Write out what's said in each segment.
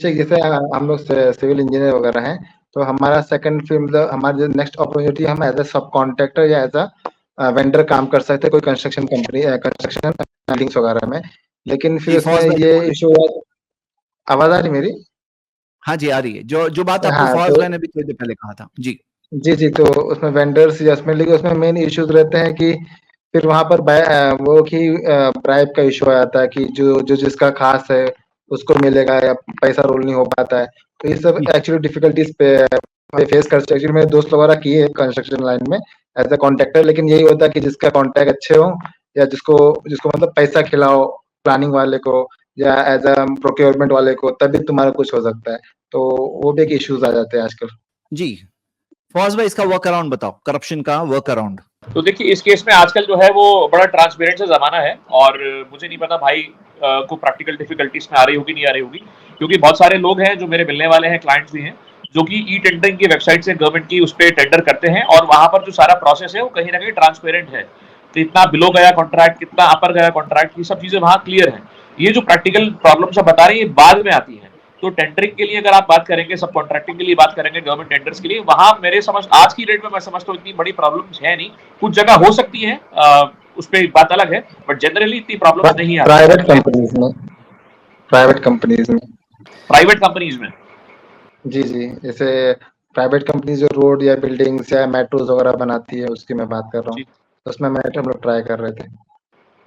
जैसे हम लोग सिविल इंजीनियर वगैरह हैं, तो हमारा सेकंड फिर मतलब हमारी जो नेक्स्ट अपॉर्चुनिटी हम एज अ सब कॉन्ट्रैक्टर या एज अ वेंडर काम कर सकते हैं कोई कंस्ट्रक्शन कंपनी कंस्ट्रक्शन बिल्डिंग्स वगैरह में। लेकिन फिर जी, उसमें फौज भाई ये बोलिए। इशू हुआ। आवाज आ रही मेरी? हाँ जी, आ रही है। जो बात आपको हाँ फौज तो भाई ने भी थोड़ी देर पहले कहा था। जी। जी, तो उसमें वेंडर्स या उसमें लेकिन उसमें मेन इश्यूज रहते हैं कि फिर वहाँ पर वो कि ब्राइब का इशू आ जाता है कि जो जिसका खास है उसको मिलेगा या पैसा रोल नहीं हो पाता है। तो ये सब जी। एक्चुअली डिफिकल्टीज पे फेस कर एक्चुअली मेरे दोस्त वगैरह किए हैं कंस्ट्रक्शन लाइन में एज अ कॉन्ट्रैक्टर। लेकिन यही होता है कि जिसका कॉन्टैक्ट अच्छे हो या जिसको जिसको मतलब पैसा खिलाओ प्लानिंग वाले को या एज अ प्रोक्योरमेंट वाले को, तभी तुम्हारा कुछ हो सकता है। तो वो भी एक इश्यूज आ जाते हैं आजकल। जी, फौज भाई इसका वर्क अराउंड बताओ, करप्शन का वर्क अराउंड। तो देखिए इस केस में आजकल जो है वो बड़ा ट्रांसपेरेंट सा ज़माना है और मुझे नहीं पता भाई को प्रैक्टिकल डिफिकल्टीज में आ रही होगी नहीं आ रही होगी, क्योंकि बहुत सारे लोग हैं जो मेरे मिलने वाले हैं, क्लाइंट्स भी हैं, जो कि ई टेंडरिंग की वेबसाइट से गवर्नमेंट की उस पर टेंडर करते हैं और वहां पर जो सारा प्रोसेस है वो कहीं ना कहीं ट्रांसपेरेंट है। तो इतना बिलो गया कॉन्ट्रैक्ट, कितना अपर गया कॉन्ट्रैक्ट, ये सब चीजें वहां क्लियर है। ये जो प्रैक्टिकल प्रॉब्लम्स आप बता रहे हैं ये बाद में आती है। तो टेंडरिंग के लिए अगर आप बात करेंगे, सब कॉन्ट्रैक्टिंग के लिए बात करेंगे, गवर्नमेंट टेंडर्स के लिए, वहां मेरे समझ आज की डेट में मैं समझता हूँ इतनी बड़ी प्रॉब्लम्स है नहीं। कुछ जगह हो सकती है, उस पर बात अलग है, बट जनरली इतनी प्रॉब्लम्स नहीं आती प्राइवेट कंपनीज में प्राइवेट कंपनीज में प्राइवेट कंपनीज में। जी जैसे प्राइवेट कंपनीज जो रोड या बिल्डिंग्स या मेट्रोज वगैरह बनाती है उसकी मैं बात कर रहा हूँ। जी। तो उसमें हम लोग ट्राई कर रहे थे।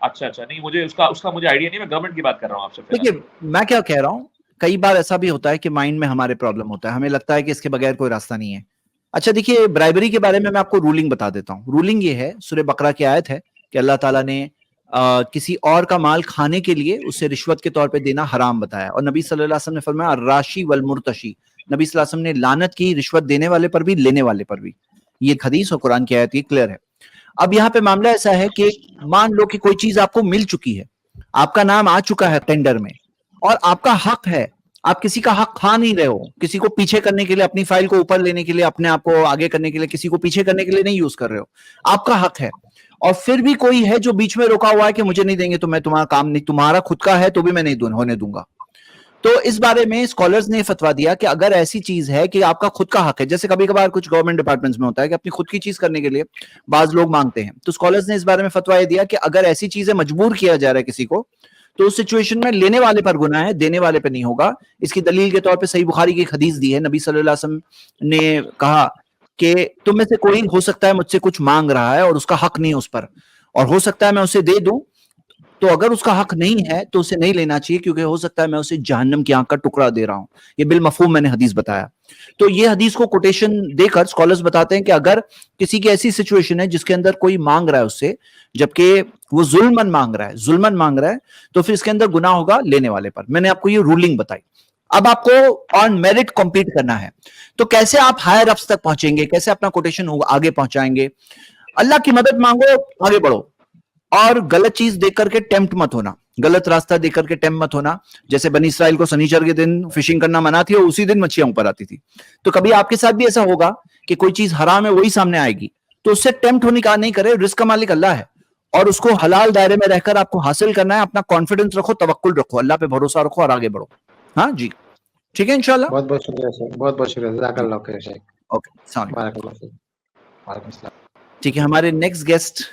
अच्छा अच्छा, नहीं मुझे उसका उसका मुझे आइडिया नहीं, मैं गवर्नमेंट की बात कर रहा हूँ आपसे। देखिए, मैं क्या कह रहा हूं, कई बार ऐसा भी होता है कि माइंड में हमारे प्रॉब्लम होता है, हमें लगता है कि इसके बगैर कोई रास्ता नहीं है। अच्छा देखिए, ब्राइबरी के बारे में मैं आपको रूलिंग बता देता हूं। रूलिंग ये है, सूरह बकरा की आयत है कि अल्लाह ताला ने किसी और का माल खाने के लिए उसे रिश्वत के तौर पे देना हराम बताया, और नबी सल्लल्लाहु अलैहि वसल्लम ने फरमाया राशि वल मुर्तशी, नबी सल्लल्लाहु अलैहि वसल्लम ने लानत की रिश्वत देने वाले पर भी लेने वाले पर भी। ये एक हदीस और कुरान की आयत, ये क्लियर है। अब यहाँ पे मामला ऐसा है कि मान लो कि कोई चीज आपको मिल चुकी है, आपका नाम आ चुका है टेंडर में, और आपका हक है, आप किसी का हक खा नहीं रहे हो, किसी को पीछे करने के लिए, अपनी फाइल को ऊपर लेने के लिए, अपने आप को आगे करने के लिए, किसी को पीछे करने के लिए नहीं यूज कर रहे हो, आपका हक है। और फिर भी कोई है जो बीच में रोका हुआ है कि मुझे नहीं देंगे तो मैं तुम्हारा काम नहीं, तुम्हारा खुद का है तो भी मैं नहीं होने दूंगा। तो इस बारे में स्कॉलर्स ने फतवा दिया कि अगर ऐसी चीज है कि आपका खुद का हक है, जैसे कभी कभार कुछ गवर्नमेंट डिपार्टमेंट्स में होता है कि अपनी खुद की चीज करने के लिए बाज लोग मांगते हैं, तो स्कॉलर्स ने इस बारे में फतवा यह दिया कि अगर ऐसी चीजें मजबूर किया जा रहा है किसी को, तो उस सिचुएशन में लेने वाले पर गुनाह है, देने वाले पे नहीं होगा। इसकी दलील के तौर पे सही बुखारी की एक हदीस दी है, नबी सल्लल्लाहु अलैहि वसल्लम ने कहा कि तुम में से कोई हो सकता है मुझसे कुछ मांग रहा है और उसका हक नहीं उस पर, और हो सकता है मैं उसे दे दूं, तो अगर उसका हक नहीं है तो उसे नहीं लेना चाहिए, क्योंकि हो सकता है मैं उसे जहन्नम की आंख का टुकड़ा दे रहा हूं। ये बिल मफहूम मैंने हदीस बताया। तो ये हदीस को कोटेशन देकर स्कॉलर्स बताते हैं कि अगर किसी की ऐसी सिचुएशन है जिसके अंदर कोई मांग रहा है उससे, जबकि वो जुल्मन मांग रहा है, तो फिर इसके अंदर गुनाह होगा लेने वाले पर। मैंने आपको ये रूलिंग बताई। अब आपको ऑन मेरिट कॉम्पीट करना है, तो कैसे आप हायर अप्स तक पहुंचेंगे, कैसे अपना कोटेशन आगे पहुंचाएंगे? अल्लाह की मदद मांगो, आगे बढ़ो, और गलत चीज देख करके टेम्प्ट मत होना, गलत रास्ता देख करके टेम्प्ट मत होना। जैसे बनी इस्राइल को शनिचर के दिन फिशिंग करना मना थी और उसी दिन मच्छियां ऊपर आती थी, तो कभी आपके साथ भी ऐसा होगा कि कोई चीज हराम है वही सामने आएगी, तो उससे टेम्प्ट होने का नहीं करे। रिस्क का मालिक अल्लाह है और उसको हलाल दायरे में रहकर आपको हासिल करना है। अपना कॉन्फिडेंस रखो, तवक्कुल रखो, अल्लाह पे भरोसा रखो और आगे बढ़ो। हाँ जी, ठीक है इंशाल्लाह। बहुत बहुत शुक्रिया सर, बहुत बहुत शुक्रिया, जज़ाकल्लाह खैर शेख। ओके, सलाम। बारकल्लाह फीक। वालेकुम सलाम। ठीक है, हमारे नेक्स्ट गेस्ट